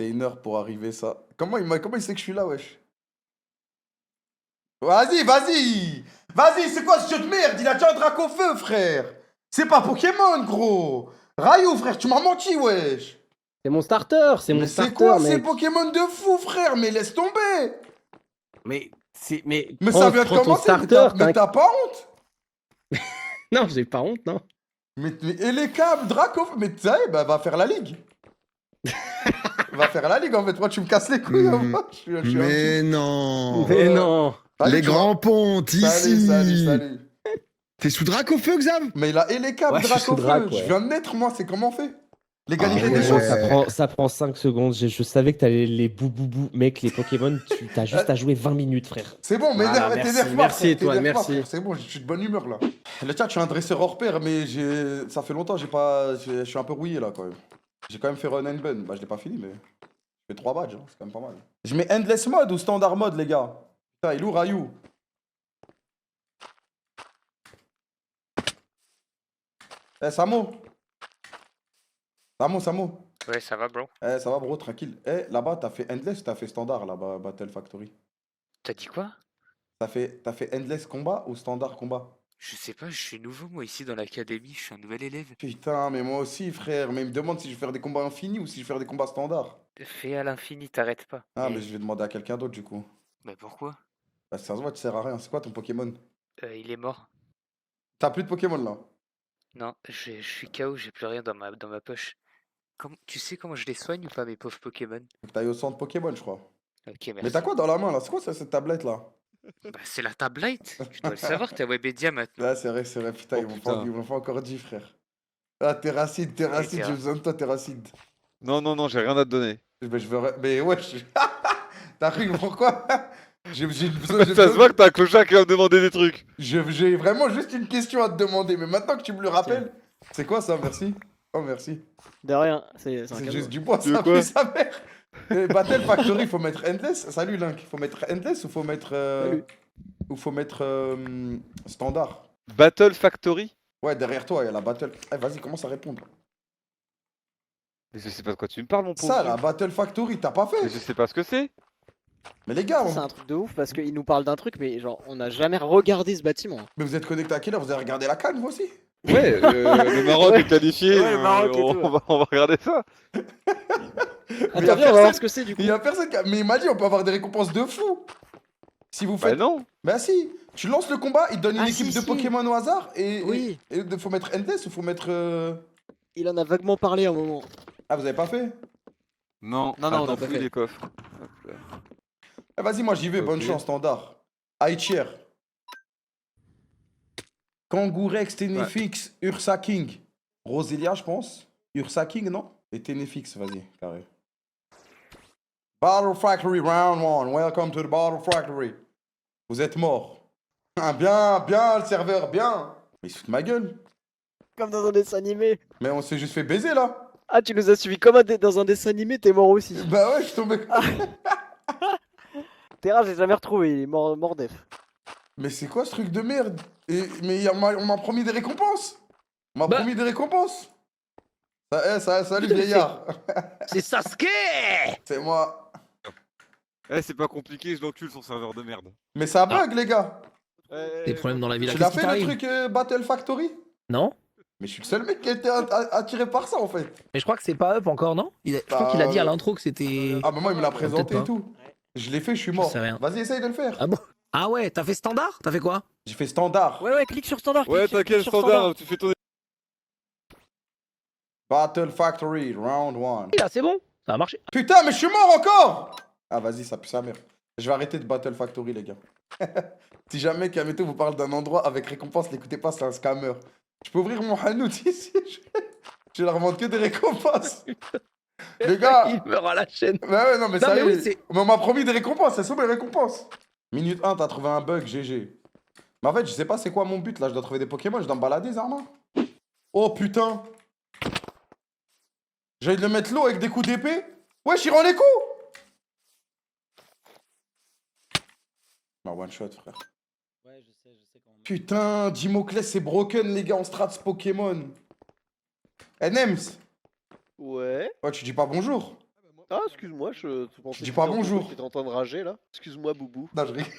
fait 1 heure pour arriver ça. Comment il sait que je suis là, wesh? Vas-y, vas-y! Vas-y, c'est quoi ce jeu de merde? Il a déjà un drac au feu, frère! C'est pas Pokémon, gros! Rayou, frère, tu m'as menti, wesh! C'est mon starter, c'est mon Mais c'est starter, quoi ces mec. Pokémon de fou, frère? Mais laisse tomber! Mais c'est. Mais Ça vient de prends ton commencer, starter, mais t'as pas honte? Non, j'ai pas honte, non. Et les câbles, Draco, mais tu sais, bah va faire la ligue. Va faire la ligue en fait, moi tu me casses les couilles. Moi. Je suis un Mais petit- non. Mais non. Salut, Les tu vois. grands pontes, Salut, ici. salut. T'es sous drac au feu, Xav? Mais il a et les câbles, Ouais, je suis Draco sous Drac, feu. ouais. Je viens de naître, moi, c'est comment on fait? L'égalité Ah des ouais. chances. Ça prend 5 secondes. Je savais que t'allais les bou. Mec, les Pokémon, t'as juste à jouer 20 minutes, frère. C'est bon, mais Voilà, t'énerve pas. merci, frère, Étoile, t'énerve pas, merci. frère, c'est bon, je suis de bonne humeur là. Le chat, je suis un dresseur hors pair, mais ça fait longtemps, je suis un peu rouillé là quand même. J'ai quand même fait run and bun. Bah, je l'ai pas fini, mais. Je fais 3 badges, hein, c'est quand même pas mal. Je mets endless mode ou standard mode, les gars? Putain, il est où Rayou? Eh, Samo? Samo? Ouais, ça va, bro. Eh, ça va, bro, tranquille. Eh, là-bas, t'as fait endless ou t'as fait standard, là-bas, Battle Factory? T'as dit quoi? T'as fait endless combat ou standard combat? Je sais pas, je suis nouveau, moi, ici, dans l'académie. Je suis un nouvel élève. Putain, mais moi aussi, frère. Mais il me demande si je vais faire des combats infinis ou si je vais faire des combats standards. Fais à l'infini, t'arrêtes pas. Ah, mais je vais demander à quelqu'un d'autre, du coup. Bah pourquoi? Parce que ça se voit, tu sers à rien. C'est quoi ton Pokémon? Il est mort. T'as plus de Pokémon, là? Non, je suis KO, j'ai plus rien dans ma poche. Tu sais comment je les soigne ou pas, mes pauvres Pokémon? T'as eu au centre Pokémon, je crois. Ok, merci. Mais t'as quoi dans la main, là? C'est quoi ça, cette tablette-là? Bah, c'est la tablette. Tu dois le savoir, t'es à Webedia maintenant. Ah, c'est vrai, putain, Oh, ils m'ont putain. pas encore dit, frère. Ah, Terracide, j'ai Terra. besoin de toi, Terracide. Non, j'ai rien à te donner. Mais ouais, t'as cru, pourquoi? J'ai besoin Ça se voit que t'as un clochard qui va me demander des trucs. J'ai vraiment juste une question à te demander, mais maintenant que tu me le rappelles, c'est quoi ça, merci? Oh, merci. De rien, c'est un C'est cadeau. juste du bois, Tu veux ça quoi pue sa mère. Battle Factory, faut mettre Endless. Salut Link, faut mettre Endless ou faut mettre. Salut. Ou faut mettre Standard? Battle Factory? Ouais, derrière toi, il y a la Battle. Eh, vas-y, commence à répondre. Mais je sais pas de quoi tu me parles, mon pauvre. Ça, la Battle Factory, t'as pas Mais fait? je sais pas ce que c'est. Mais les gars, Ça, c'est un truc de ouf parce qu'il nous parle d'un truc, mais genre, on n'a jamais regardé ce bâtiment. mais vous êtes connectés à quelle heure? Vous avez regardé la canne, vous aussi? Ouais, le Maroc Ouais. est qualifié. Ouais, le Maroc et tout, ouais. on va regarder ça. Attends, y a viens, on va voir personne- ce que c'est du coup. Il y a personne qui a... Mais il m'a dit, on peut avoir des récompenses de fou. Si vous Bah faites. non. Bah si, tu lances le combat, il te donne une Ah, équipe si, de si. Pokémon au hasard et. Oui. Et faut mettre Endless ou faut mettre. Il en a vaguement parlé à un moment. Ah, vous avez pas fait? Non, Non, non, on attends, a pas fouille fait. les coffres. Hop là. Ah, vas-y, moi j'y vais, bonne Ok. chance, standard. Aichier. Kangourex, Tenefix, Ursa King. Roselia, je pense. Ursa King, non? Et Tenefix, vas-y, carré. Battle Factory Round 1. Welcome to the Battle Factory. Vous êtes morts. Ah, bien, le serveur, bien. Mais il se fout de ma gueule. Comme dans un dessin animé. Mais on s'est juste fait baiser là. Ah, tu nous as suivi comme dans un dessin animé, t'es mort aussi. Bah ouais, je suis tombé. Terra, j'ai jamais retrouvé, il est mort def. Mais c'est quoi ce truc de merde? Mais on m'a promis des récompenses. On m'a Bah. promis des récompenses. Salut vieillard. C'est Sasuke. C'est moi. Eh, c'est pas compliqué, je l'encule son serveur de merde. Mais ça bug les gars. Des problèmes dans la vie. Tu l'as fait le truc Battle Factory? Non. Mais je suis le seul mec qui a été attiré par ça en fait. Mais je crois que c'est pas up encore, non? Je crois qu'il a dit à l'intro que c'était. Ah mais moi il me l'a présenté peut-être et tout. Je l'ai fait, je suis mort. sais rien. Vas-y, essaye de le faire. Ah bon? Ah ouais, t'as fait standard? T'as fait quoi? J'ai fait standard. Ouais, clique sur standard. Ouais, clique t'inquiète, sur standard, tu fais ton. Battle Factory, round 1. Là, c'est bon. Ça a marché. Putain, mais je suis mort encore. Ah vas-y, ça pue sa mère. Je vais arrêter de Battle Factory les gars. Si jamais Kameto vous parle d'un endroit avec récompense, l'écoutez pas, c'est un scammer. Je peux ouvrir mon hanout ici. Je vais leur vendre que des récompenses. Les gars. Il meurt à la chaîne. Bah ouais, non, mais Non, ça mais y oui, est. c'est- Mais on m'a promis des récompenses, elles sont mes récompenses. Minute 1, t'as trouvé un bug, GG. Mais en fait, je sais pas c'est quoi mon but là, je dois trouver des Pokémon, je dois me balader, Zarma. Oh putain. J'allais le mettre l'eau avec des coups d'épée. Ouais, j'y rends les coups. Non, one shot, frère. Ouais, je sais quand même. Putain, Dimoclès, c'est broken, les gars, en strats Pokémon. Eh, Nems. Ouais. Ouais, tu dis pas bonjour. Ah, excuse-moi, je pensais dis que pas c'était bonjour. Tu étais en train de rager là. Excuse-moi, Boubou. Non, je rigole.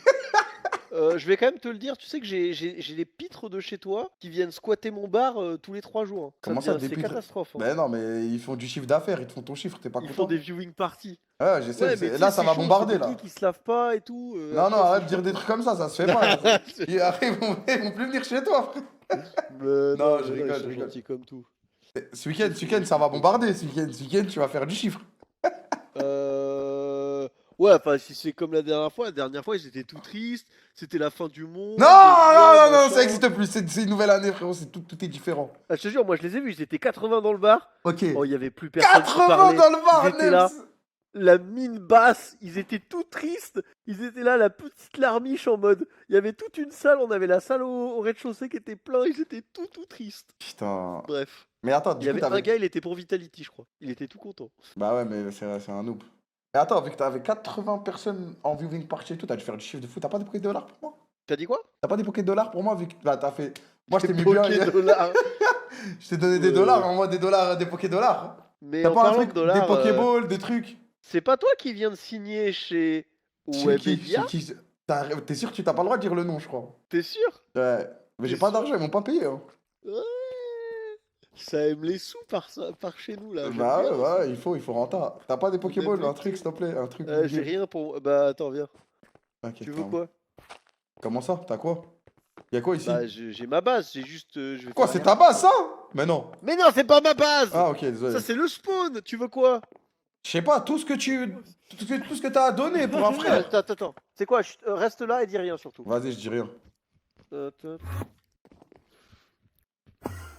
Je vais quand même te le dire, tu sais que j'ai des pitres de chez toi qui viennent squatter mon bar tous les 3 jours. Hein. Comment ça, des C'est pitres? catastrophe. Hein. Ben non, mais ils font du chiffre d'affaires, ils te font ton chiffre, t'es pas Ils content? font des viewing parties. Ouais, je sais, Ouais, mais tu là sais, ça c'est va chaud, bombarder c'est des là. trucs qui se lavent pas et tout. Non, après, non, c'est arrête de dire des chiant. trucs comme ça se fait pas. C'est- Et après, ils vont plus venir chez toi, frère. Mais Non, non, je mais rigole, ils je sont rigole. gentils comme tout. Ce week-end, ça va bombarder. Ce week-end, tu vas faire du chiffre. Ouais, enfin, si c'est comme la dernière fois, ils étaient tout tristes, c'était la fin du monde. Non, non, non, non, machin. ça existe plus. C'est une nouvelle année, frérot. Tout est différent. Ah, je te jure, moi je les ai vus, ils étaient 80 dans le bar. Ok. Oh, il y avait plus personne qui 80 parlait. dans le bar, Ils étaient là, Nems. la mine basse, ils étaient tout tristes. Ils étaient là, la petite larmiche en mode. Il y avait toute une salle, on avait la salle au rez-de-chaussée qui était plein, ils étaient tout tristes. Putain. Bref. Mais attends, Il du y coup, avait un t'avais. gars, il était pour Vitality, je crois. Il était tout content. Bah ouais, mais c'est un noob. Mais attends, vu que t'avais 80 personnes en viewing party et tout, t'as dû faire du chiffre de fou. T'as pas des $. Pour moi? T'as dit quoi? T'as pas des $. Pour moi, vu que bah, t'as fait. Moi, je t'ai mis bien. Poké-dollars. Je t'ai donné des dollars, en moi des dollars, des $. Mais T'as en pas un parlant truc, de dollars, des Pokéballs, des trucs. c'est pas toi qui viens de signer chez Chez qui? Webedia? Chez qui? T'es sûr que tu t'as pas le droit de dire le nom, je crois. T'es sûr? Ouais. Mais j'ai T'es pas sûr? d'argent, ils m'ont pas payé. Hein. Ouais. Ça aime les sous par chez nous là. j'aime Bah bien ouais, ça. ouais, il faut renta. T'as pas des Pokéballs, bien un truc, s'il te plaît, un truc. J'ai rien pour. Bah attends, viens. T'inquiète, Tu veux t'as- quoi? Comment ça? T'as quoi? Y'a quoi ici? Bah j'ai ma base, j'ai juste. Je vais Quoi, faire c'est rien. ta base, ça? Mais non. Mais non, c'est pas ma base! Ah, ok, désolé. Ça c'est le spawn! Tu veux quoi? Je sais pas, tout ce que tu. Tout ce que t'as à donner pour un frère. Attends. C'est quoi? Chut, reste là et dis rien surtout. Vas-y, je dis rien. Attends.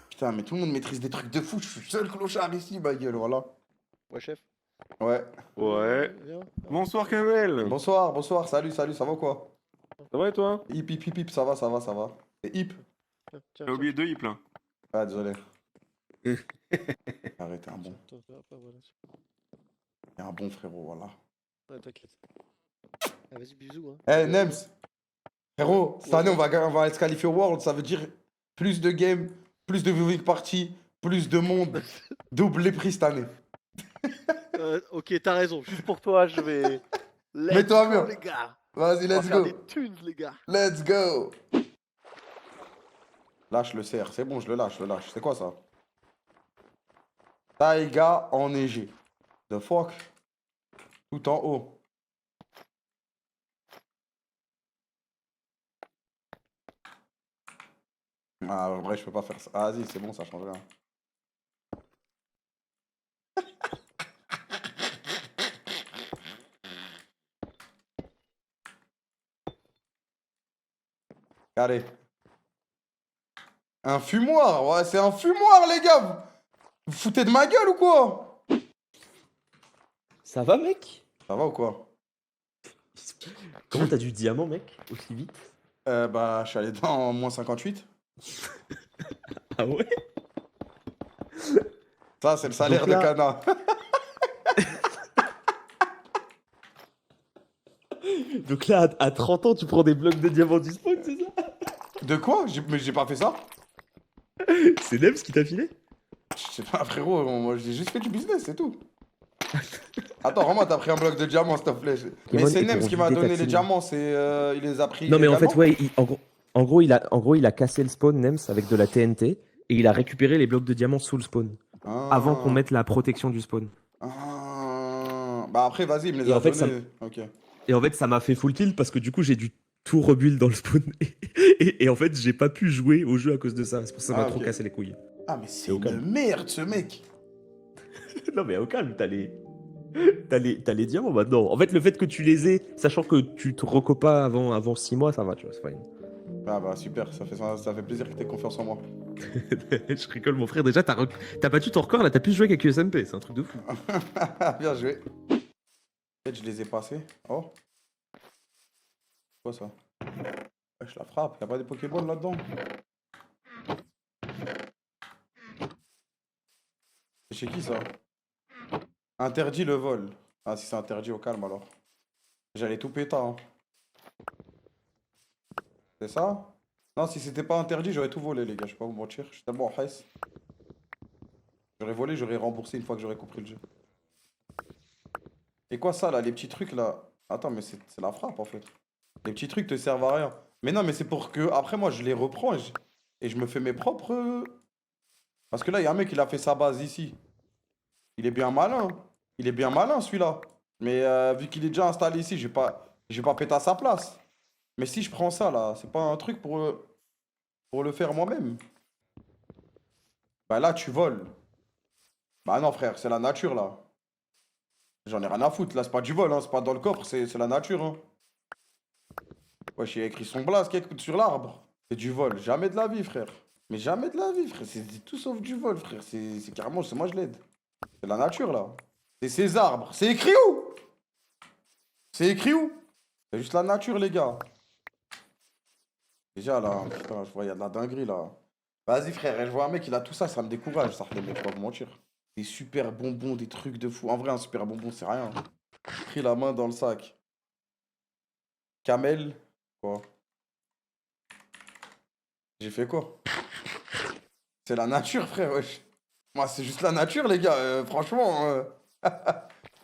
Putain, mais tout le monde maîtrise des trucs de fou. Je suis seul clochard ici, ma gueule, voilà. Ouais, chef. Ouais. Ouais. Viens. Bonsoir Kamel. Bonsoir, bonsoir, salut, ça va ou quoi? Ça va et toi? Hip, hip, hip, hip, ça va. C'est hip. Tiens, J'ai oublié deux hips là. Ah, désolé. Arrête, t'es un bon. voilà. T'es un bon frérot, voilà. Ouais, t'inquiète. Ah, vas-y, bisous. Hein. Eh, Nems. Frérot, cette année, on va se qualifier au World. Ça veut dire plus de games, plus de viewing party, plus de monde. Double les prix cette année. Ok, t'as raison. Juste pour toi, je vais. Mets-toi go, bien. les gars. Vas-y, On va let's faire go. des thunes, les gars. Let's go. Lâche le cerf. C'est bon, je le lâche. C'est quoi ça? Taïga enneigé. The fuck? Tout en haut. Ah, en vrai, je peux pas faire ça. Ah, vas-y, c'est bon, ça change rien. Allez. Un fumoir, ouais, c'est un fumoir, les gars. Vous vous foutez de ma gueule ou quoi? Ça va, mec? Ça va ou quoi? Comment t'as du diamant, mec? Aussi vite? Bah, je suis allé dans moins 58. Ah ouais? Ça, c'est le salaire Donc là- de Cana. Donc là, à 30 ans, tu prends des blocs de diamants du spawn, c'est ça? De quoi? Mais j'ai pas fait ça. C'est Nems qui t'a filé? Je sais pas, frérot, moi j'ai juste fait du business, c'est tout. Attends, vraiment, t'as pris un bloc de diamants, s'il te plaît. Mais Pokémon c'est est Nems pour qui m'a vider ta donné les team. diamants, il les a pris. Non, mais en fait, également. ouais, en gros, il a cassé le spawn, Nems, avec de la TNT, et il a récupéré les blocs de diamants sous le spawn, Ah. avant qu'on mette la protection du spawn. Ah. Bah après, vas-y, il me les Et a en fait, ça donnés. Ok. Et en fait, ça m'a fait full tilt parce que du coup, j'ai dû tout rebuild dans le spawn. Et en fait, j'ai pas pu jouer au jeu à cause de ça. C'est pour ça que ça m'a Ah, trop ok. cassé les couilles. Ah, mais c'est au une calme. merde, ce mec. Non, mais au calme, t'as les diamants maintenant. En fait, le fait que tu les aies, sachant que tu te recopes pas avant 6 mois, ça va, tu vois, c'est fine. Ah bah super, ça fait plaisir que t'aies confiance en moi. Je rigole, mon frère. Déjà, t'as battu ton record là, t'as pu jouer avec USMP, c'est un truc de fou. Bien joué. Peut-être je les ai passés. Oh. Quoi ça? Ouais, je la frappe, y'a pas des Pokéballs là-dedans? C'est chez qui ça? Interdit le vol. Ah si c'est interdit, au calme alors. J'allais tout péter hein. C'est ça? Non, si c'était pas interdit, j'aurais tout volé les gars, je vais pas vous mentir. Je suis tellement en haisse. J'aurais volé, j'aurais remboursé une fois que j'aurais compris le jeu. C'est quoi ça là, les petits trucs là? Attends, mais c'est la frappe en fait. Les petits trucs te servent à rien. Mais non, mais c'est pour que après moi je les reprends et je me fais mes propres. Parce que là, il y a un mec, il a fait sa base ici. Il est bien malin. Il est bien malin celui-là. Mais vu qu'il est déjà installé ici, je vais pas péter à sa place. Mais si je prends ça là, c'est pas un truc pour le faire moi-même. Bah là, tu voles. Bah non, frère, c'est la nature là. J'en ai rien à foutre. Là, c'est pas du vol, hein. C'est pas dans le coffre, c'est la nature. Hein. Wesh, il a écrit son blase qui écoute sur l'arbre. C'est du vol. Jamais de la vie, frère. Mais jamais de la vie, frère. C'est tout sauf du vol, frère. C'est carrément, c'est moi je l'aide. C'est la nature là. C'est ces arbres. C'est écrit où? C'est écrit où? C'est juste la nature, les gars. Déjà là, putain, je vois, il y a de la dinguerie là. Vas-y, frère, je vois un mec, il a tout ça, ça me décourage, ça, les mecs, pas vous mentir. Des super bonbons, des trucs de fou. En vrai, un super bonbon, c'est rien. Pris la main dans le sac. Camel. Quoi? J'ai fait quoi? C'est la nature, frère, wesh. Moi, c'est juste la nature, les gars. Franchement.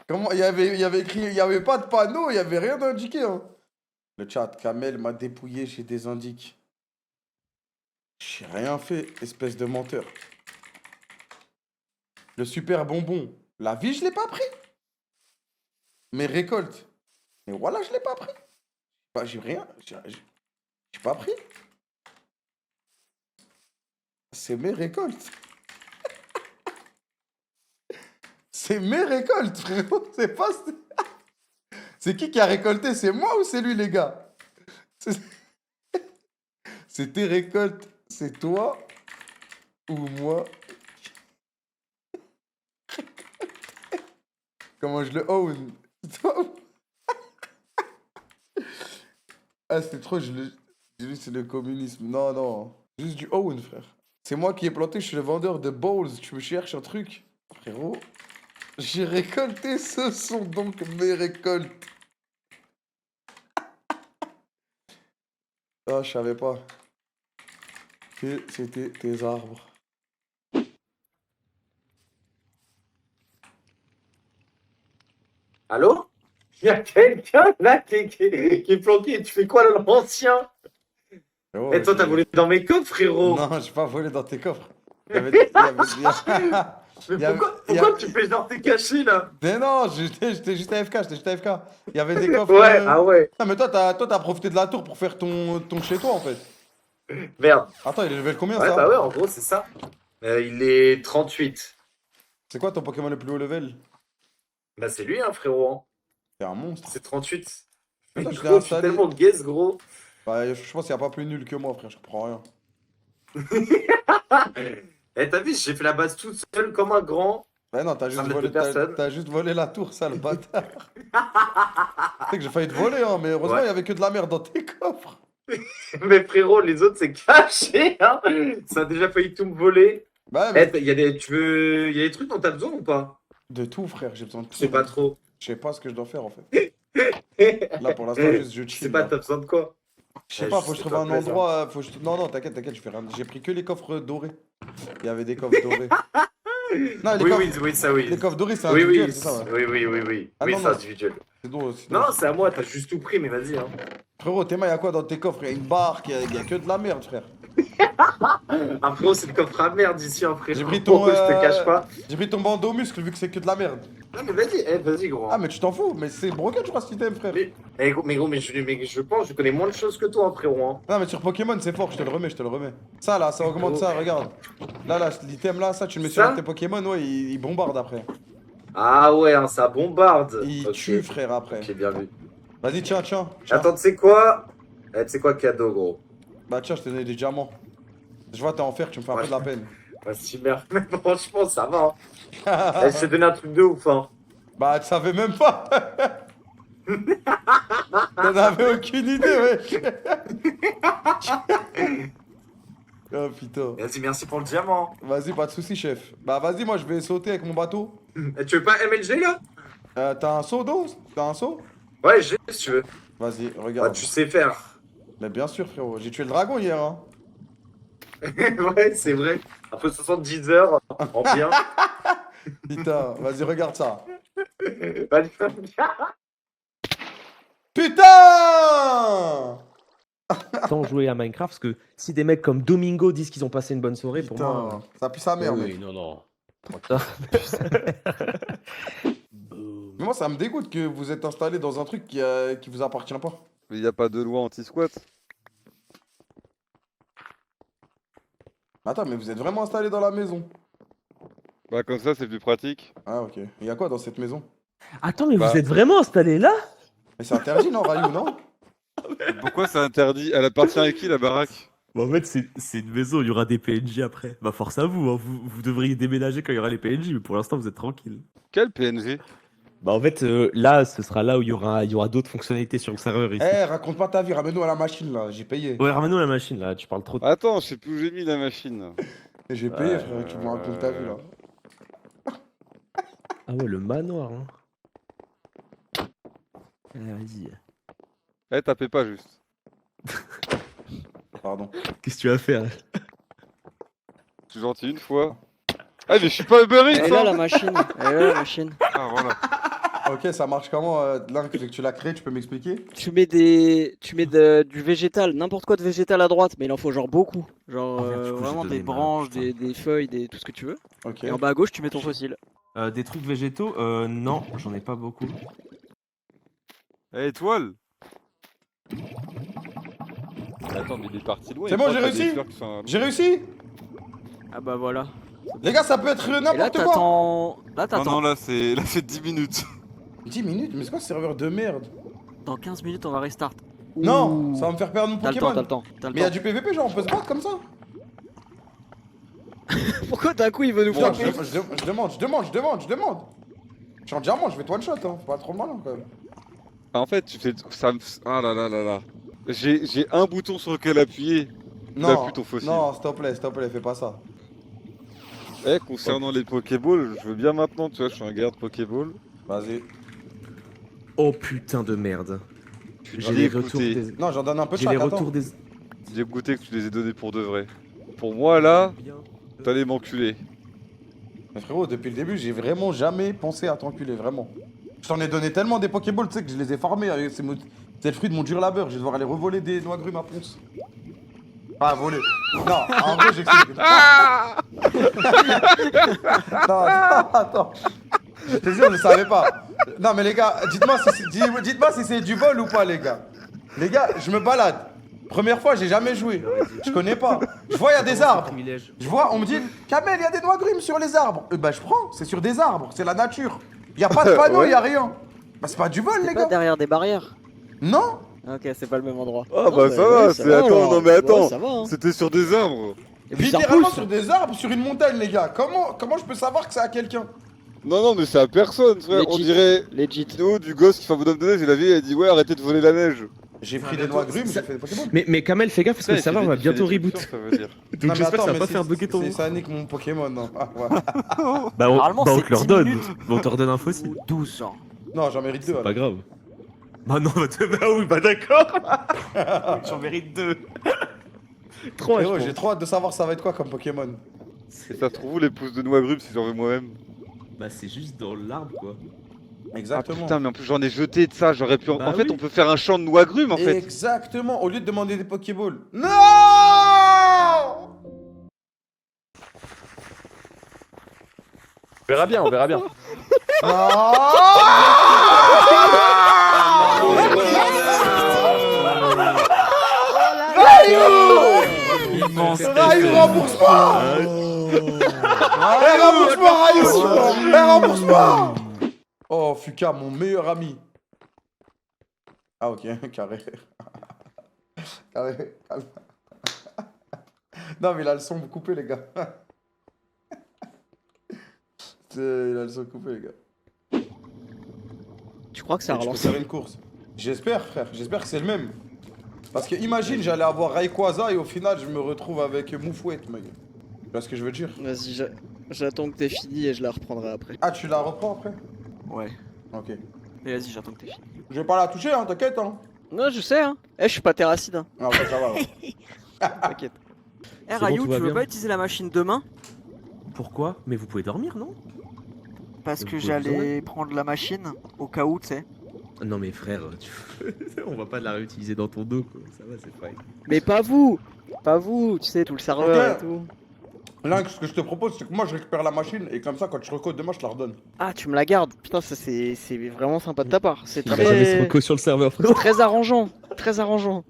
Comment? Il y avait écrit. Il y avait pas de panneau, il y avait rien d'indiqué. Hein. Le chat, Kamel m'a dépouillé chez des indiques. J'ai rien fait, espèce de menteur. Le super bonbon. La vie, je l'ai pas pris. Mes récoltes. Mais voilà, je l'ai pas pris. Bah, j'ai rien. J'ai pas pris. C'est mes récoltes. C'est mes récoltes, frérot. C'est pas. C'est qui a récolté? C'est moi ou c'est lui, les gars? C'est tes récoltes. C'est toi ou moi? Comment je le own? Ah, c'est trop, j'ai dit c'est le communisme. Non, non. Juste du own, frère. C'est moi qui ai planté, je suis le vendeur de balls. Tu me cherches un truc? Frérot, j'ai récolté, ce sont donc mes récoltes. Ah, je savais pas que c'était tes arbres. Allô? Il y a quelqu'un là qui est planqué. Tu fais quoi là, l'ancien? Frérot, Et toi, t'as volé dans mes coffres, frérot? Non, j'ai pas volé dans tes coffres. Il y avait- Mais il y avait- pourquoi tu fais genre t'es caché là? Mais non, j'étais juste AFK, j'étais juste AFK. Il y avait des coffres. Ouais, ah ouais. Non, mais toi, t'as profité de la tour pour faire ton chez toi en fait. Merde. Attends, il est level combien Ouais, ça? bah ouais, en gros, c'est ça. Il est 38. C'est quoi ton Pokémon le plus haut level? Bah, c'est lui, hein, frérot. Hein. C'est un monstre. C'est 38. Putain, je l'ai Gros, je suis installé. tellement guess, gros. Bah, je pense qu'il n'y a pas plus nul que moi, frère, je comprends rien. Eh, t'as vu, j'ai fait la base toute seule comme un grand. Bah non, t'as juste, Ça m'aide volé, de personne. t'as juste volé la tour, ça, le bâtard. Tu sais que j'ai failli te voler, hein, mais heureusement, il Ouais. y avait que de la merde dans tes coffres. Mais frérot, les autres, c'est caché, hein. Ça a déjà failli tout me voler. Bah, Eh, mais... il y a des trucs dont t'as besoin ou pas? De tout, frère, j'ai besoin de Je tout. sais pas trop. Je sais pas ce que je dois faire, en fait. Là, pour l'instant, juste je Je sais chill. pas, là. t'as besoin de quoi? Je sais Eh, pas, je faut que je sais trouve pas, un plaisir. endroit. Non, non, t'inquiète, je fais rien. J'ai pris que les coffres dorés. Il y avait des coffres dorés. Non, les Oui, coffres, oui, oui, ça oui. les coffres dorés, c'est Oui, individuel, oui, c'est ça, ouais. oui. Ah, Oui, non, c'est non. individuel. C'est drôle, sinon- Non, c'est à moi, t'as juste tout pris, mais vas-y. Hein. Frérot, tes mains, y'a quoi dans tes coffres? Y'a une barque, y'a que de la merde, frère. Ah, frérot, c'est le coffre à merde ici, hein, frérot. J'ai pris ton, Je te cache pas. J'ai pris ton bandeau muscle vu que c'est que de la merde. Non, mais vas-y, vas-y, gros. Ah, mais tu t'en fous, mais c'est broken, je crois, ce item, frère. Mais je pense, je connais moins de choses que toi, hein, frérot. Hein. Non, mais sur Pokémon, c'est fort, je te le remets. Ça, là, ça augmente ça, regarde. Là, l'item là, ça, tu le mets sur Ça un de tes Pokémon, ouais, il bombarde après. Ah ouais, hein, ça bombarde. Il Ok. tue, frère, après. Ok, bien vu. Vas-y, tiens. Attends, tu sais quoi? Tu sais quoi, cadeau, gros? Bah, tiens, je te donne des diamants. Je vois, t'es en fer, tu me fais un peu de la peine. Vas-y, merde. Mais franchement, ça va. Hein. Je t'ai donné un truc de ouf, hein. Bah, tu savais même pas. T'en avais aucune idée, wesh. Oh putain. Vas-y, merci pour le diamant. Vas-y, pas de soucis, chef. Bah, vas-y, moi, je vais sauter avec mon bateau. Tu veux pas MLG, là? T'as un seau d'eau? T'as un seau? Ouais, j'ai, si tu veux. Vas-y, Ouais, regarde. tu sais faire. Mais bien sûr, frérot. J'ai tué le dragon hier, hein. Ouais, c'est vrai. Après 70 heures, en bien. Putain, vas-y, regarde ça. Bah, Putain! Tant jouer à Minecraft, parce que si des mecs comme Domingo disent qu'ils ont passé une bonne soirée, pour moi. Putain, ça pue sa mère, mec. non, non. Mais moi, ça me dégoûte que vous êtes installé dans un truc qui vous appartient pas. Mais il n'y a pas de loi anti-squat. Attends, mais vous êtes vraiment installé dans la maison? Bah comme ça c'est plus pratique. Ah, ok. Il y a quoi dans cette maison? Attends, mais Bah. vous êtes vraiment installé là? Mais c'est interdit, non, Rayou, non? Pourquoi c'est interdit? Elle appartient à qui la baraque? Bah, en fait, c'est une maison, il y aura des PNJ après. Bah, force à vous, hein. Vous devriez déménager quand il y aura les PNJ, mais pour l'instant, vous êtes tranquille. Quel PNG? Bah, en fait, là, ce sera là où il y aura d'autres fonctionnalités sur le serveur ici. Eh, raconte pas ta vie, ramène-nous à la machine, là. J'ai payé. Ouais, ramène-nous la machine là, tu parles trop. Attends, je sais plus où j'ai mis la machine. J'ai payé, frère, tu me racontes ta vie, là. Ah ouais, le manoir, hein. Allez, vas-y. Eh, tapez pas juste. Pardon. Qu'est-ce que tu vas faire? Je suis gentil une fois. Ah mais je suis pas Uber Elle Eats est là hein. la machine. Elle est là la machine. Ah voilà. Ok, ça marche comment? Là, que tu l'as créé, tu peux m'expliquer? Tu mets du végétal, n'importe quoi de végétal à droite, mais il en faut genre beaucoup. Genre Ah, merde, du coup, j'ai vraiment donné des ma- branches, putain. des feuilles, tout ce que tu veux. Ok. Et en bas à gauche, tu mets ton fossile. Des trucs végétaux? Non, j'en ai pas beaucoup. Eh, étoile. Attends mais il est parti loin. C'est il bon, croit j'ai qu'il y a des réussi. fleurs qui sont- J'ai réussi? Ah bah voilà. Les gars, ça peut être Et là n'importe quoi! t'attends. Là Non t'attends. non là c'est 10 minutes. 10 minutes? Mais c'est quoi ce serveur de merde? Dans 15 minutes on va restart. Non, Ouh. ça va me faire perdre mon T'as le temps, Pokémon. t'as le temps. T'as le Mais y'a temps. du PVP, genre on peut se battre comme ça? Pourquoi d'un coup il veut nous Putain, frapper? je demande. Je suis en diamant, je vais te one shot, hein. Faut pas trop malin quand même. Ah, en fait tu fais ça me... Ah là là là là. J'ai un bouton sur lequel appuyer. Il a Non, plus ton fossile. non, s'il te plaît, fais pas ça. Eh concernant les Pokéballs, je veux bien maintenant, tu vois, je suis un garde Pokéball. Vas-y. Oh putain de merde. J'ai J'ai les retours goûté. des. Non, j'en donne un peu de J'ai les chaque, attends. retours des. J'ai goûté que tu les ai donnés pour de vrai. Pour moi là, t'allais m'enculer. Mais frérot, depuis le début, j'ai vraiment jamais pensé à t'enculer, vraiment. Je t'en ai donné tellement des Pokéballs, tu sais, que je les ai farmés. C'est le fruit de mon dur labeur. Je vais devoir aller revoler des noix grumes à Ponce. Pas voler. Non, en vrai, j'explique. Non, attends. Je te jure, je savais pas. Non, mais les gars, dites-moi si c'est du vol ou pas, les gars. Les gars, je me balade. Première fois, j'ai jamais joué. Je connais pas. Je vois, il y a des arbres. Je vois, on me dit, Kamel, il y a des noix grumes sur les arbres. Bah, je prends, c'est sur des arbres, c'est la nature. Il y a pas de panneau, il y a rien. Bah, c'est pas du vol, les C'est pas gars. derrière des barrières. Non. Ok, c'est pas le même endroit. Ah Non, bah mais ça va, ouais, c'est... va, Attends, alors. non mais attends, Ouais, ça va, hein. c'était sur des arbres. Et puis ça Littéralement repousse. sur des arbres, sur une montagne, les gars. Comment je peux savoir que c'est à quelqu'un? Non non mais c'est à personne, frère, on Legit. dirait... Legit. Vidéo du gosse qui fait un bonhomme de neige et la vieille elle dit ouais arrêtez de voler la neige. J'ai pris des noix grumes, j'ai fait des Pokéballs. Mais Kamel, fais gaffe parce que le serveur va bientôt reboot. Ça veut dire. Donc Non, mais j'espère que ça attends, va pas mais faire bugger ton. C'est ça nique mon Pokémon, non. Ah, ouais. Bah Normalement, on c'est te leur 10 donne. minutes. On te redonne un fossile. 12 genre. Non, j'en mérite deux. Pas alors. grave. Bah non, bah oui, bah d'accord. J'en mérite 2. 3, Frérot, j'ai trop hâte de savoir ça va être quoi comme Pokémon. Et ça se trouve où les pousses de noix grumes si j'en veux moi-même. Bah c'est juste dans l'arbre quoi. Ah Exactement. putain mais en plus j'en ai jeté de ça, j'aurais pu... Bah en fait oui. on peut faire un champ de noix grumes en fait. Exactement, au lieu de demander des Pokéballs. Non. On verra bien, on verra bien. Rayou, rembourse-moi. Rembourse-moi, Rayou. Rembourse-moi. Oh, Fuka, mon meilleur ami. Ah, ok, carré. Carré. Non, mais il a le son coupé, les gars. Il a le son coupé, les gars. Tu crois que ça Et tu peux relance? faire une course. J'espère, frère. J'espère que c'est le même. Parce que imagine, j'allais avoir Rayquaza et au final, je me retrouve avec Moufouette, mec. Tu vois ce que je veux dire? Vas-y, j'attends que t'aies fini et je la reprendrai après. Ah, tu la reprends après? Ouais. Ok. Mais vas-y, j'attends que t'aies fini. Je vais pas la toucher, hein, t'inquiète, hein. Non, je sais, hein. Eh, je suis pas terracide, hein. Ah, ok, ça va. Ouais. T'inquiète. Eh, bon, Rayou, tout va tu veux bien. pas utiliser la machine demain? Pourquoi? Mais vous pouvez dormir, non? Parce Vous que pouvez vous j'allais prendre la machine au cas où, tu sais. Non mais frère, on va pas la réutiliser dans ton dos quoi. Ça va, c'est fine. Mais pas vous! Pas vous, tu sais, tout le serveur et Ok. tout. Là, ce que je te propose, c'est que moi, je récupère la machine et comme ça, quand je recode demain, je la redonne. Ah, tu me la gardes. Putain, ça c'est vraiment sympa de ta part. C'est Il va jamais se très... reco sur le serveur, frérot. très arrangeant. Très arrangeant.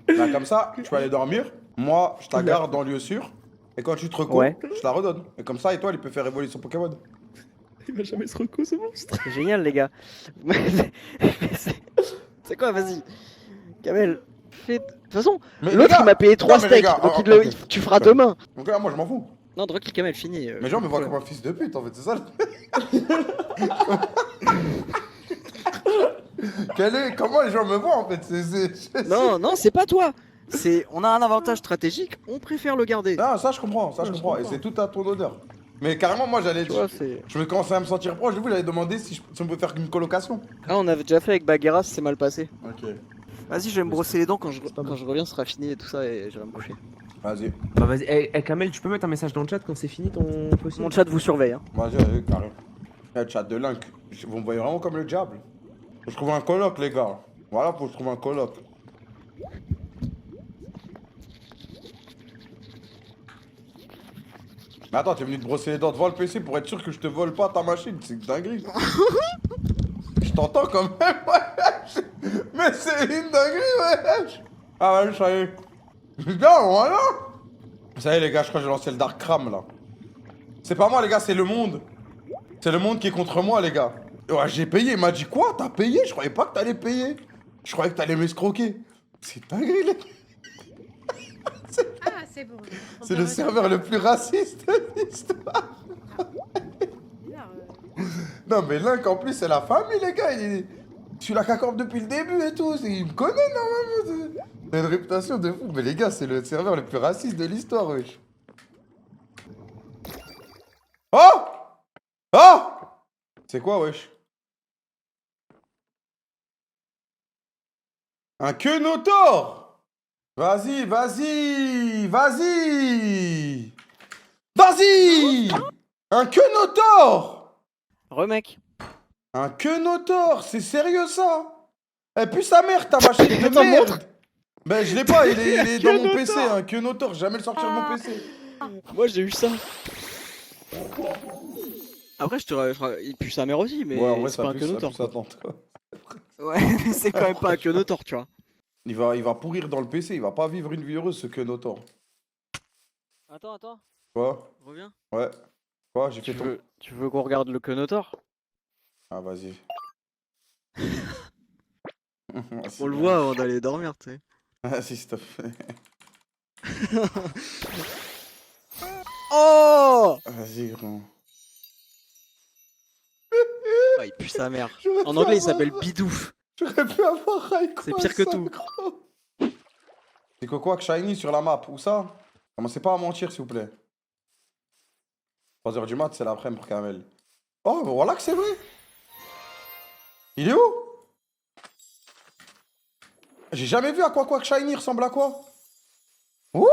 Là, comme ça, tu peux aller dormir. Moi, je la garde en lieu sûr. Et quand tu te recos, Ouais. je la redonne. Et comme ça, Étoile, il peut faire évoluer son Pokémon. Il va jamais se reco ce monstre. C'est génial, les gars. C'est quoi, vas-y. Kamel, fais... De toute façon, Mais les l'autre gars, il m'a payé 3 non, mais les steaks, gars, donc oh, il le- ok. tu feras demain. Donc là, moi, je m'en fous. Non, Drake Kamel, fini. Les gens me voient comme un fils de pute, en fait, c'est ça. Comment les gens me voient, en fait? Non, non, c'est pas toi. C'est, on a un avantage stratégique, on préfère le garder. Non, ça, je comprends, ça, je Ouais, je comprends. Et comprends. c'est tout à ton honneur. Mais carrément, moi, j'allais. Tu vois, c'est... Je me commençais à me sentir proche de vous, j'allais demander si on peut faire une colocation. Ah, on avait déjà fait avec Bagheera, c'est mal passé. Ok. Vas-y, je vais me brosser les dents quand pas quand mal. je reviens, ce sera fini et tout ça et je vais me coucher. Vas-y, Bah vas-y, Kamel, tu peux mettre un message dans le chat quand c'est fini ton possible. Mon chat vous surveille. Hein. vas-y, carré. Le chat de Link. Vous me voyez vraiment comme le diable. Faut que je trouve un coloc, les gars. Voilà, faut que je trouve un coloc. Mais attends, t'es venu te brosser les dents devant le PC pour être sûr que je te vole pas ta machine, c'est une dinguerie. Je t'entends quand même, wesh. Mais c'est une dinguerie, wesh. Ah ouais, ça y est. Putain, voilà. Ça y est, les gars, je crois que j'ai lancé le Dark Cram, là. C'est pas moi, les gars, c'est le monde. C'est le monde qui est contre moi, les gars. Ouais, j'ai payé. Il m'a dit quoi? T'as payé? Je croyais pas que t'allais payer. Je croyais que t'allais m'escroquer. C'est dinguerie, les gars. Ah, c'est bon. C'est le serveur le plus raciste de l'histoire. Non, mais Link, en plus, c'est la famille, les gars. Je suis la CACORP depuis le début et tout. Il me connaît, normalement. Il a une réputation de fou. Mais les gars, c'est le serveur le plus raciste de l'histoire, wesh. Oh! Oh! C'est quoi, wesh? Un Quenotor! Vas-y, vas-y! Vas-y! Vas-y! Un Quenotor! Remec. Un Quenotor! C'est sérieux, ça? Eh, puis sa mère, ta machine de Attends, merde! Ben, je l'ai pas, il est dans mon PC, un Quenotor. J'ai jamais le sortir de mon PC. Moi j'ai eu ça. Après, il pue sa mère aussi, mais Ouais, en vrai, c'est pas un ça Quenotor. pue sa tante, quoi. Ouais, mais c'est quand même pas un Quenotor, tu vois. Il va pourrir dans le PC, il va pas vivre une vie heureuse, ce Quenotor. Attends, Quoi? reviens. Ouais. Quoi? J'ai fait ton... Tu veux qu'on regarde le Quenotor? Ah, vas-y. On le voit avant d'aller dormir, tu sais. Vas-y, s'il te plaît. Oh! Vas-y, gros. Ouais, il pue sa mère. En anglais, il s'appelle Bidouf. J'aurais pu avoir Raikou. C'est pire que tout. C'est quoi que Shiny sur la map? Où ça? Commencez pas à mentir, s'il vous plaît. 3h du mat, c'est l'après-midi pour Kamel. Oh, bah voilà que c'est vrai. Il est où? J'ai jamais vu à quoi que Shiny ressemble à quoi. Ouh!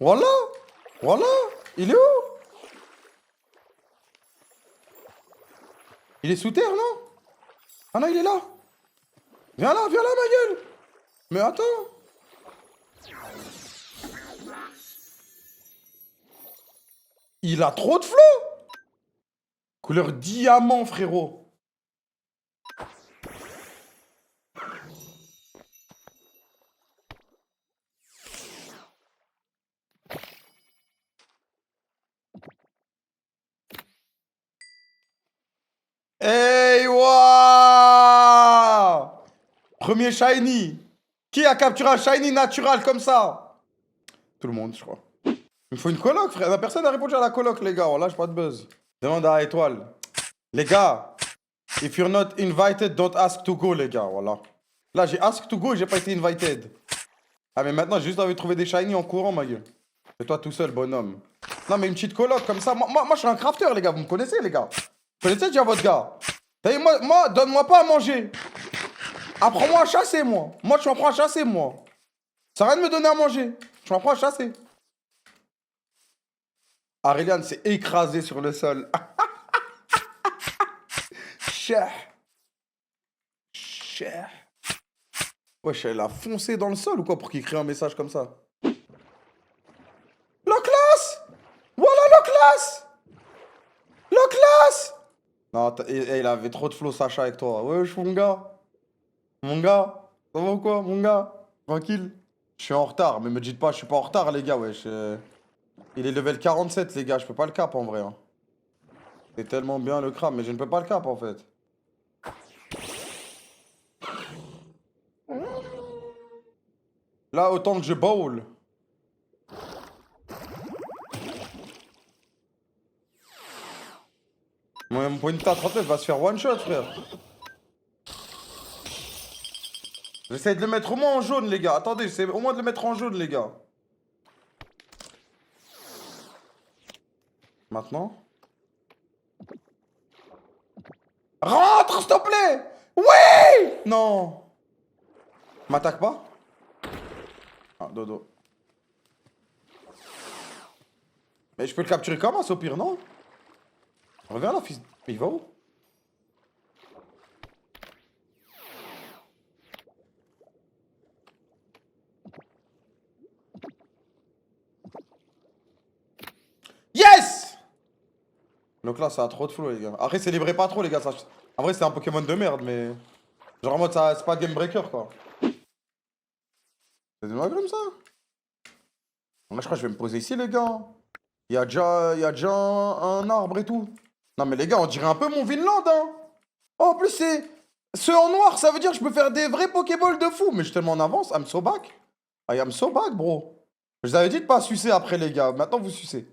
Voilà! Voilà! Il est où? Il est sous terre, non? Ah non, il est là! Viens là, ma gueule! Mais attends! Il a trop de flow! Couleur diamant, frérot! Hey, waouh! Premier shiny. Qui a capturé un shiny natural comme ça? Tout le monde, je crois. Il me faut une coloc, frère. La personne n'a répondu à la coloc, les gars. On lâche pas de buzz. Demande à Étoile. Les gars, if you're not invited, don't ask to go, les gars. Voilà. Là, j'ai ask to go et j'ai pas été invited. Ah, mais maintenant, j'ai juste envie de trouver des shiny en courant, ma gueule. Et toi tout seul, bonhomme. Non, mais une petite coloc comme ça. Moi, je suis un crafter, les gars. Vous me connaissez, les gars? Vous connaissez déjà votre gars? Moi, donne-moi pas à manger. Apprends-moi à chasser, moi. Moi, tu m'apprends à chasser, moi. Ça sert à rien de me donner à manger. Tu m'apprends à chasser. Aurelian s'est écrasé sur le sol. Cher. Cher. Wesh, elle a foncé dans le sol ou quoi pour qu'il crée un message comme ça? Loclas! Voilà Loclas! Loclas! Non, il avait trop de flow Sacha avec toi. Wesh, mon gars. Mon gars. Ça va ou quoi, mon gars? Tranquille. Je suis en retard, mais me dites pas, je suis pas en retard, les gars, wesh. Il est level 47, les gars, je peux pas le cap en vrai. Hein. C'est tellement bien le crame, mais je ne peux pas le cap en fait. Là, autant que je bowl. Mon Pointa 39 va se faire one shot, frère. J'essaie de le mettre au moins en jaune, les gars. Attendez, j'essaie au moins de le mettre en jaune, les gars. Maintenant. Rentre, s'il te plaît! Oui! Non! M'attaque pas? Ah, dodo. Mais je peux le capturer comment, au pire, non? Reviens là, fils. Il va où? Yes! Donc là, ça a trop de flow, les gars. Après, célébrez pas trop, les gars. Ça... En vrai, c'est un Pokémon de merde, mais. Genre en mode, ça... c'est pas Game Breaker, quoi. C'est des magrumes, ça? Moi, je crois que je vais me poser ici, les gars. Il y a déjà un arbre et tout. Non, mais les gars, on dirait un peu mon Vinland, hein. Oh, en plus, c'est. Ceux en noir, ça veut dire que je peux faire des vrais Pokéballs de fou. Mais je suis tellement en avance. I'm so back. I am so back, bro. Je vous avais dit de pas sucer après, les gars. Maintenant, vous sucez.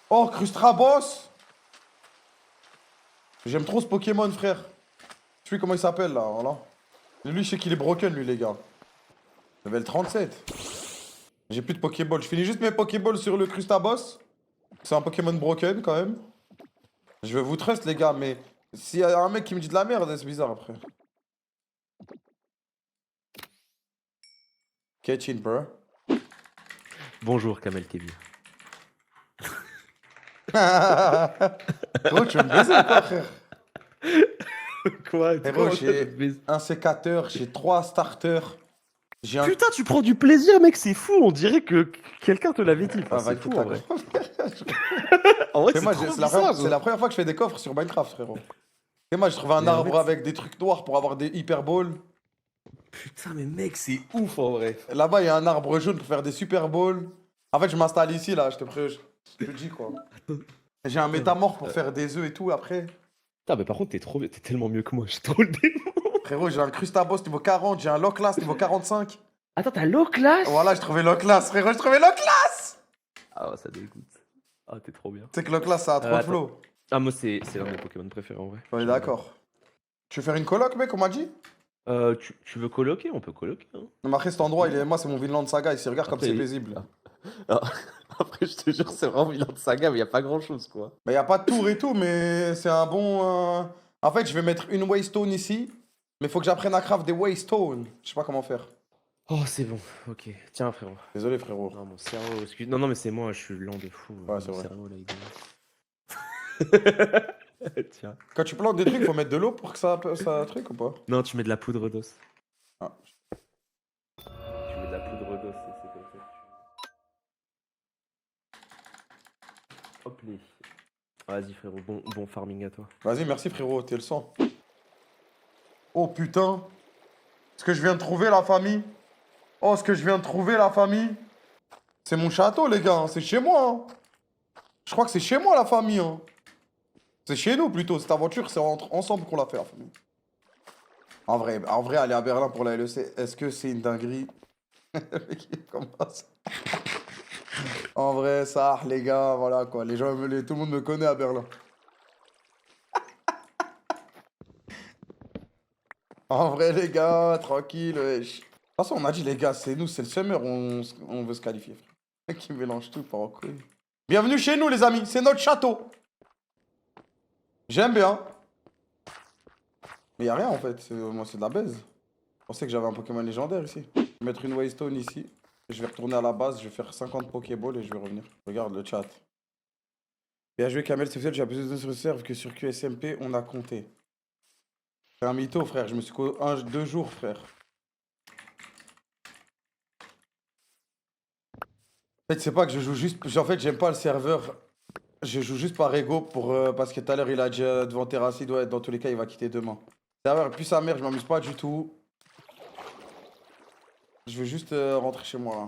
Oh, Crustrabos. J'aime trop ce Pokémon, frère. Je sais comment il s'appelle, là. Voilà. Lui, je sais qu'il est broken, lui, les gars. Level 37. J'ai plus de Pokéball. Je finis juste mes Pokéballs sur le Crustaboss. C'est un Pokémon broken, quand même. Je vais vous trust, les gars, mais s'il y a un mec qui me dit de la merde, c'est bizarre, après. Catch in, bro. Bonjour, Kamel Kebir. Gros, tu veux me baiser ou quoi, frère? Quoi? Frérot, j'ai un sécateur, j'ai 3 starters. J'ai un... Putain, tu prends du plaisir, mec, c'est fou. On dirait que quelqu'un te l'avait dit. Enfin, Ah, va c'est fou, quitte en la vrai. gueule. En vrai, C'est c'est moi, trop c'est la, bizarre, c'est la première fois que je fais des coffres sur Minecraft, frérot. Et moi, j'ai trouvé un Mais en arbre fait, avec des trucs noirs pour avoir des hyper balls. Putain, mais mec, c'est ouf, en vrai. Là-bas, il y a un arbre jaune pour faire des super balls. En fait, je m'installe ici, là, je te le dis, quoi. J'ai un métamorphe pour faire des œufs et tout, après. Putain, mais par contre, t'es tellement mieux que moi. J'ai trop le démon. Frérot, j'ai un Crustaboss niveau 40, j'ai un Loclas niveau 45. Attends, t'as low class? Voilà, j'ai trouvé Loclas, frérot, j'ai trouvé Loclas! Ah, ça dégoûte. Ah, t'es trop bien. Tu sais que Loclas, ça a trop de Attends. flow. Ah, moi, c'est l'un de mes Pokémon préférés, en vrai. On est d'accord. Tu veux faire une coloc, mec, on m'a dit? Tu veux coloquer? On peut coloquer, hein. Non, mais après, cet endroit, moi, c'est mon Vinland Saga, ici, regarde comme Après, c'est paisible. Après, je te jure, c'est vraiment Vinland Saga, mais y a pas grand chose, quoi. Bah, y a pas de tour et tout, mais c'est un bon. En fait, je vais mettre une Waystone ici, mais faut que j'apprenne à craft des Waystones. Je sais pas comment faire. Oh, c'est bon, ok. Tiens, frérot. Désolé, frérot. Non, mon cerveau, excuse. Non, non, mais c'est moi, je suis lent de fou. Ouais, c'est Mon vrai. cerveau, là, il est- Tiens. Quand tu plantes des trucs, faut mettre de l'eau pour que ça truc ou pas? Non, tu mets de la poudre d'os. Ah. Tu mets de la poudre d'os, c'est comme ça. Hop les. Vas-y, frérot, bon farming à toi. Vas-y, merci, frérot, t'es le sang. Oh putain! Ce que je viens de trouver, la famille! Oh, ce que je viens de trouver, la famille! C'est mon château, les gars, hein. C'est chez moi, hein. Je crois que c'est chez moi, la famille, hein. C'est chez nous, plutôt. Cette aventure, c'est ensemble qu'on l'a fait, la famille. En vrai, aller à Berlin pour la LEC, est-ce que c'est une dinguerie? Le mec, il commence. En vrai, ça, les gars, voilà, quoi. Les gens, tout le monde me connaît à Berlin. En vrai, les gars, tranquille, wesh. De toute façon, on a dit, les gars, c'est nous, c'est le summer, on veut se qualifier, frère. Le mec qui mélange tout par en couille. Bienvenue chez nous, les amis, c'est notre château. J'aime bien. Mais y'a rien, en fait. Moi, c'est de la baise. Je pensais que j'avais un Pokémon légendaire ici. Je vais mettre une Waystone ici. Je vais retourner à la base, je vais faire 50 Pokéballs et je vais revenir. Regarde le chat. Bien joué, Kamel, c'est fait, j'ai plus de sur le serve que sur QSMP, on a compté. C'est un mytho, frère. Je me suis 2 jours, frère. En fait, c'est pas que je joue juste. En fait, j'aime pas le serveur. Je joue juste par ego pour, parce que tout à l'heure, il a dit devant Terracid, ouais, dans tous les cas, il va quitter demain. Serveur, plus sa mère, je m'amuse pas du tout. Je veux juste rentrer chez moi, là.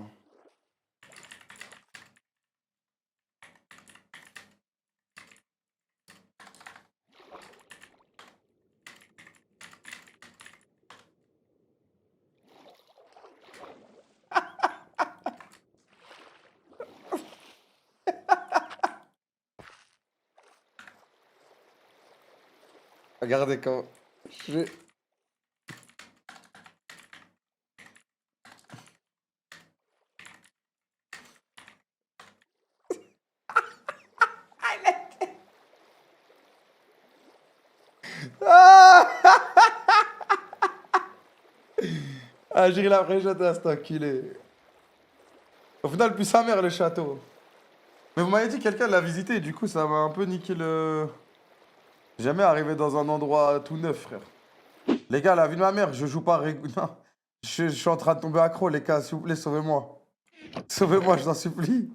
Regardez quand. Je vais. Ah Ah, j'ai la vraie jeté à cet enculé. Au final, plus sa mère, le château. Mais vous m'avez dit que quelqu'un l'a visité, du coup, ça m'a un peu niqué le. Jamais arrivé dans un endroit tout neuf, frère. Les gars, la vie de ma mère, je joue pas non. Je suis en train de tomber accro, les gars, s'il vous plaît, sauvez-moi. Sauvez-moi, je t'en supplie.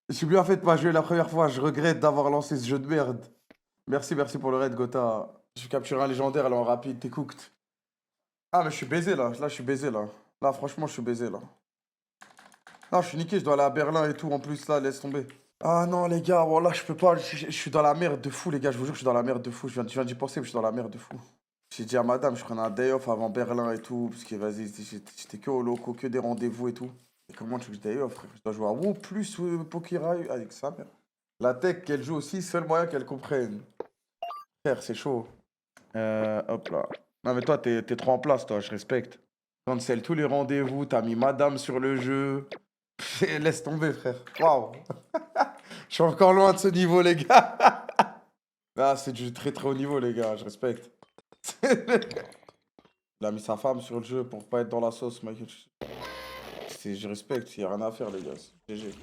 Je suis bien fait de pas jouer la première fois, je regrette d'avoir lancé ce jeu de merde. Merci pour le raid, Gotha. Je capture un légendaire, là, en rapide, t'es cooked. Ah, mais je suis baisé, là. Là, je suis baisé, là. Là, franchement, je suis baisé, là. Non, je suis niqué, je dois aller à Berlin et tout, en plus, là, laisse tomber. Ah non, les gars, voilà, je peux pas, je suis dans la merde de fou, les gars, je vous jure que je suis dans la merde de fou. Je viens d'y penser, mais je suis dans la merde de fou. J'ai dit à madame, je prenais un day off avant Berlin et tout, parce que vas-y, j'étais que au loco, que des rendez-vous et tout. Et comment tu veux que je day off, frère? Je dois jouer à WoW plus Pokérai avec sa mère. La tech qu'elle joue aussi, seul moyen qu'elle comprenne. Frère, c'est chaud. Hop là. Non mais toi, t'es trop en place, toi, je respecte. Cancel tous les rendez-vous, t'as mis madame sur le jeu. Laisse tomber, frère. Waouh. Je suis encore loin de ce niveau, les gars. Ah, c'est du très très haut niveau, les gars, je respecte. Il a mis sa femme sur le jeu pour pas être dans la sauce, mec. Je respecte, y a rien à faire, les gars. GG.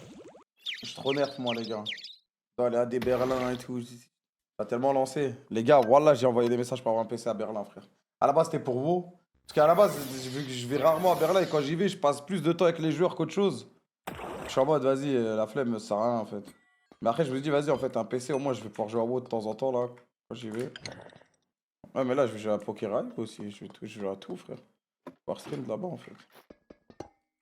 Je suis trop nerf, moi, les gars. Je dois aller à des Berlin et tout. T'as tellement lancé. Les gars, voilà, j'ai envoyé des messages pour avoir un PC à Berlin, frère. À la base, c'était pour vous. Parce qu'à la base, je vais rarement à Berlin et quand j'y vais, je passe plus de temps avec les joueurs qu'autre chose. Je suis en mode, vas-y, la flemme, ça sert à rien, en fait. Mais après, je me dis, vas-y, en fait, un PC, au moins, je vais pouvoir jouer à WoW de temps en temps, là, quand j'y vais. Ouais, mais là, je vais jouer à Pokérai aussi. Je vais jouer à tout, frère. Pouvoir stream de là-bas, en fait.